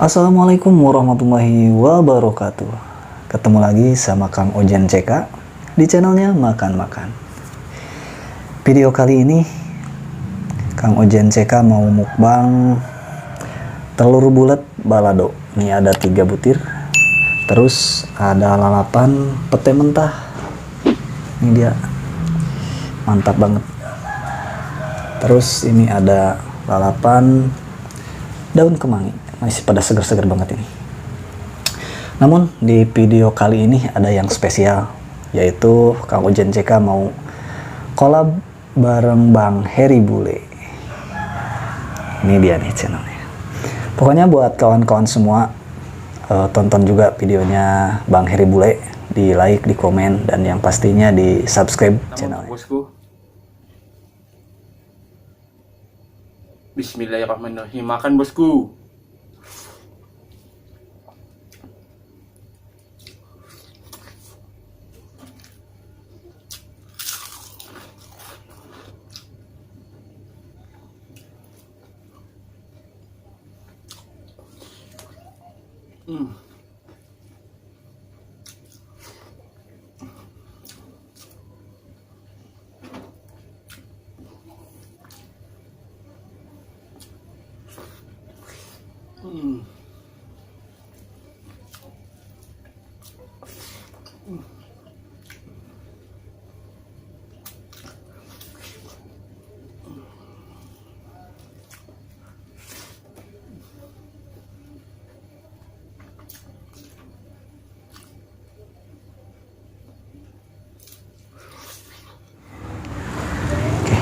Assalamualaikum warahmatullahi wabarakatuh. Ketemu lagi sama Kang Ojen CK di channelnya Makan-Makan. Video kali ini Kang Ojen CK mau mukbang telur bulat balado. Ini ada 3 butir. Terus ada lalapan pete mentah. Ini dia, mantap banget. Terus ini ada lalapan daun kemangi. Masih pada seger-seger banget ini. Namun di video kali ini ada yang spesial, yaitu Kang Ojen CK mau collab bareng Bang Heri Bule. Ini dia nih channelnya. Pokoknya buat kawan-kawan semua, tonton juga videonya Bang Heri Bule, di like, di komen, dan yang pastinya di subscribe channelnya. Bosku. Bismillahirrahmanirrahim. Makan bosku.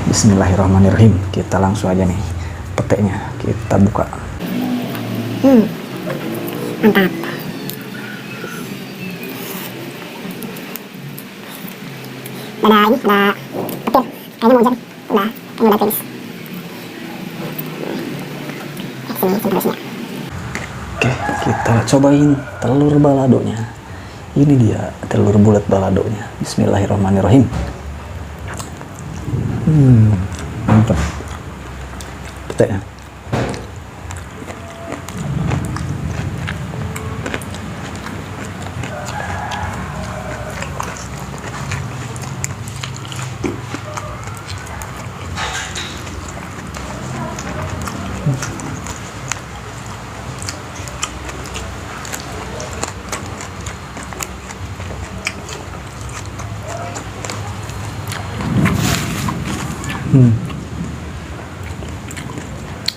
Bismillahirrahmanirrahim. Kita langsung aja nih petenya kita buka. Mantap. Ada ini, ada petir. Kayaknya mau hujan. Udah finish. Sini terusnya. Oke, kita cobain telur baladonya. Ini dia telur bulat baladonya. Bismillahirrahmanirrahim. Mantap. Peteknya.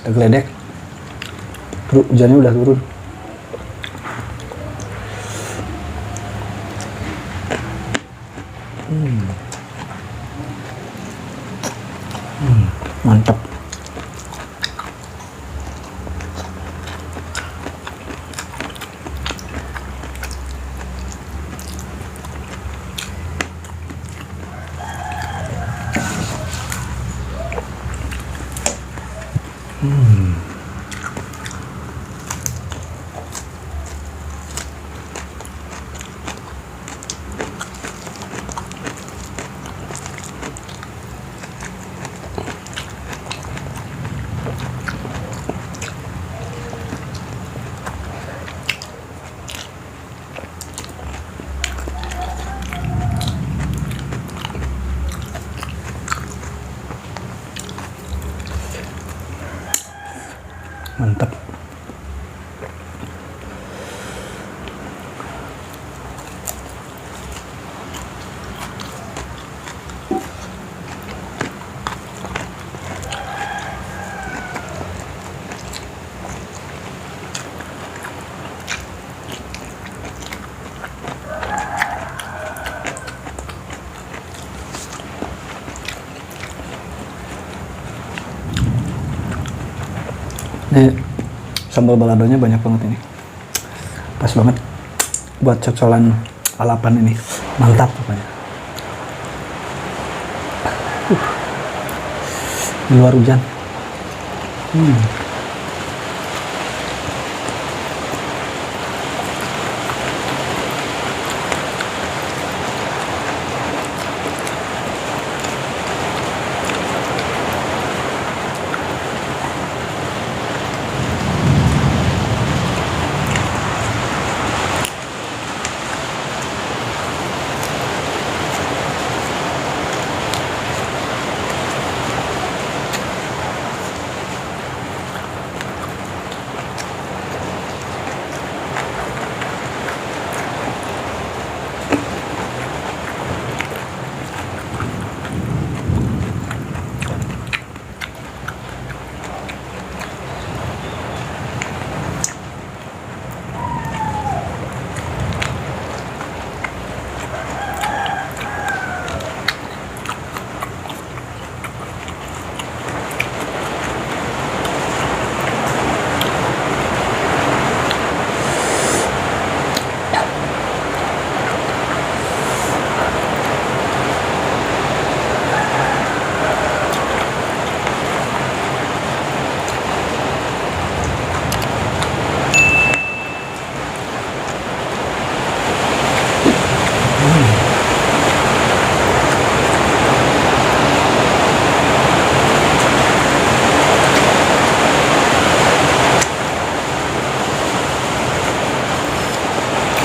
Ada geledek. Tuh, hujannya udah turun. Mantap. Mantap. Ini sambal baladonya banyak banget ini. Pas banget buat cocolan lalapan ini. Mantap pokoknya. Di luar hujan.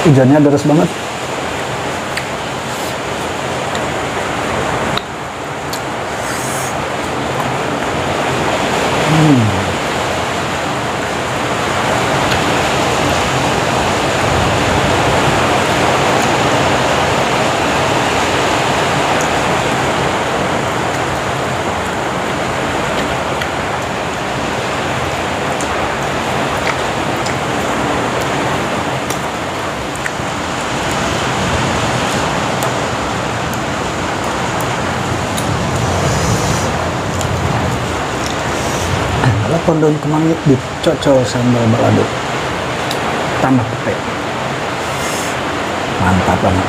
Hujannya deras banget. Telepon daun kemangi dicocol sambal balado tambah pepe, mantap banget.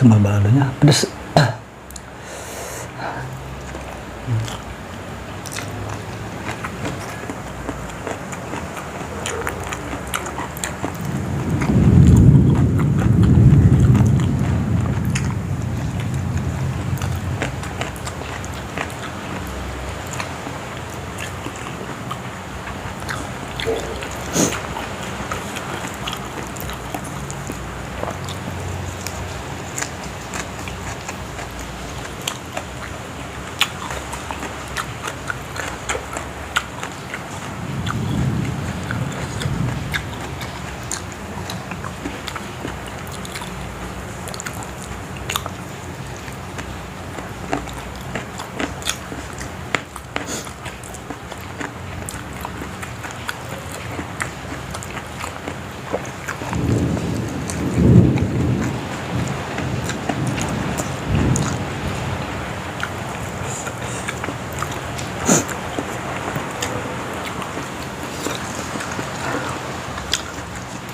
Sambal baladonya pedes.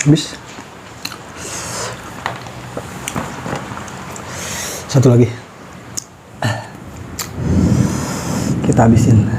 Habis. Satu lagi. Kita habisin.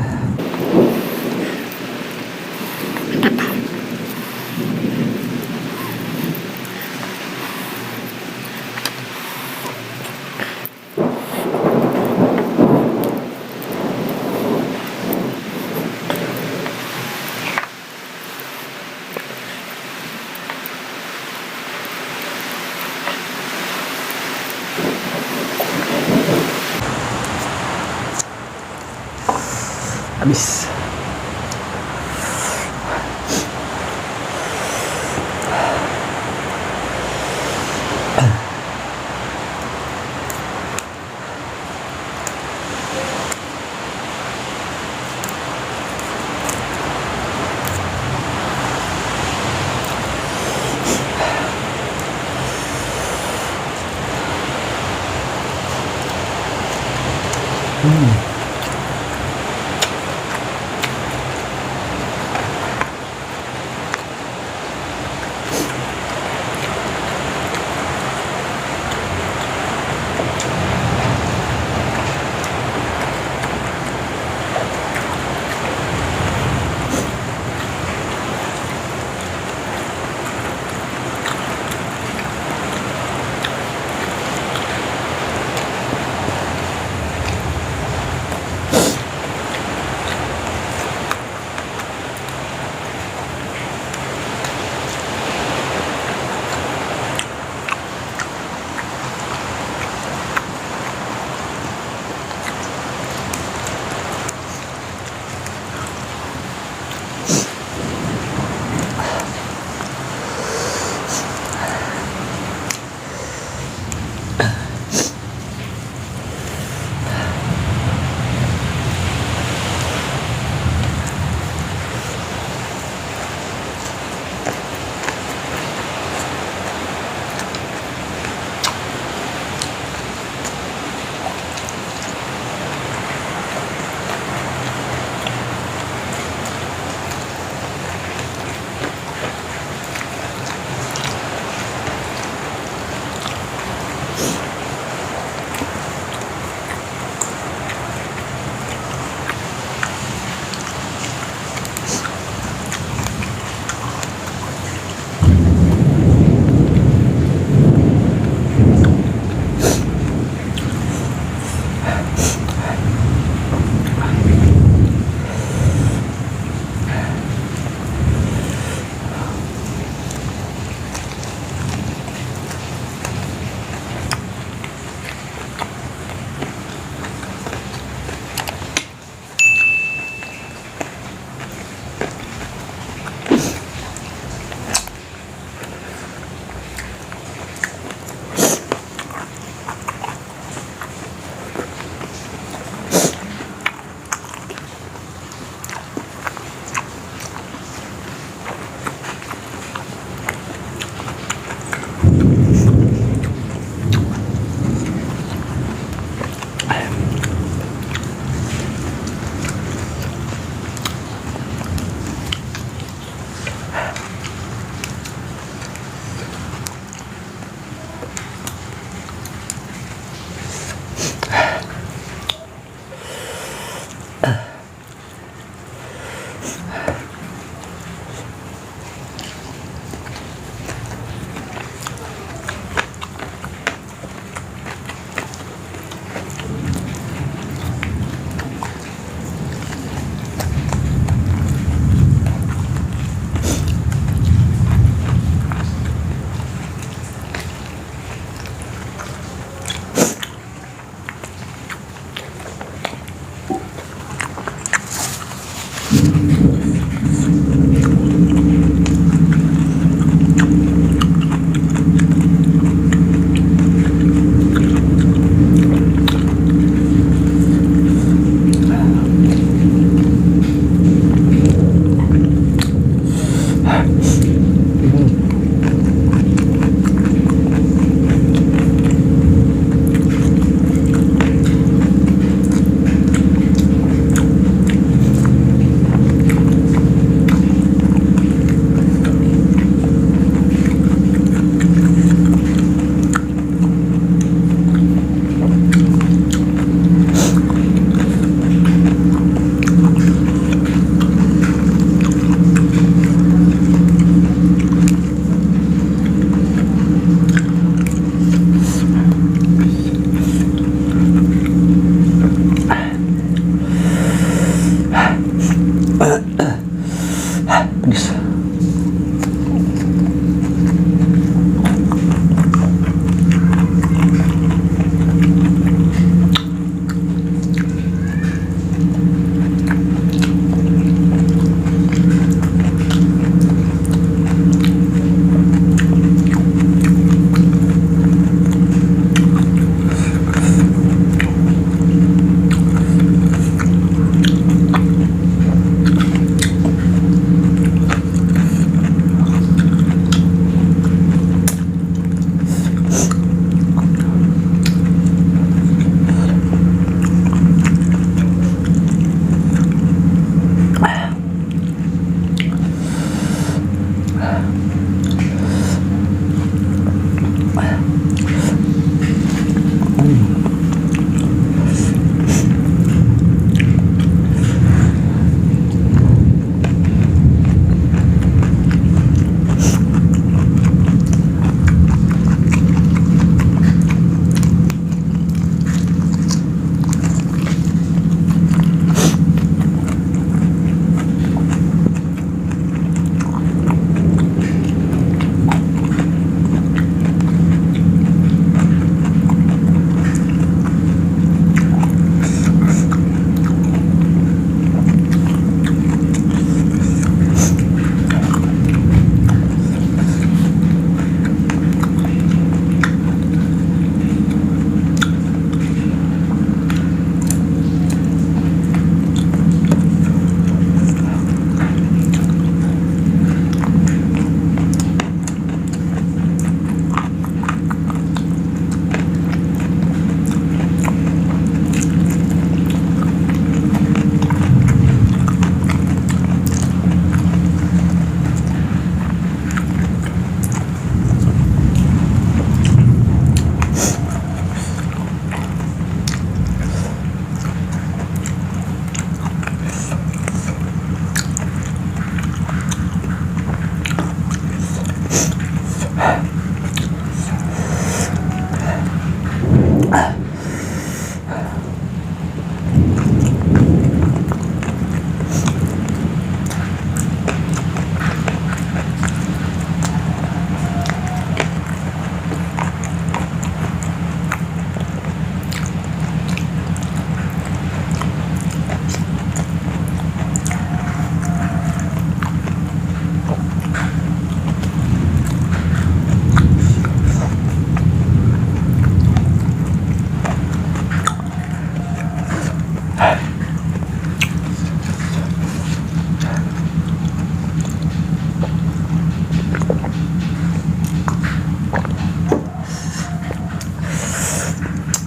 Habis.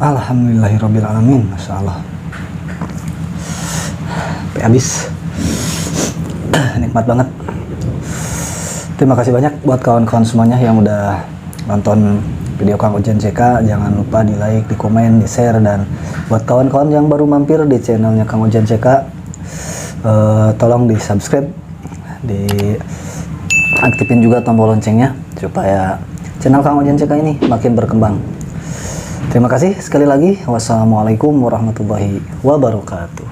Alhamdulillahirrabbilalamin. Masya Allah. Sampai habis. Nikmat banget. Terima kasih banyak buat kawan-kawan semuanya yang udah nonton video Kang Ojan CK. Jangan lupa di like, di komen, di share. Dan buat kawan-kawan yang baru mampir di channelnya Kang Ojan CK, tolong di subscribe, di aktifin juga tombol loncengnya supaya channel Kang Ojan CK ini makin berkembang. Terima kasih sekali lagi. Wassalamualaikum warahmatullahi wabarakatuh.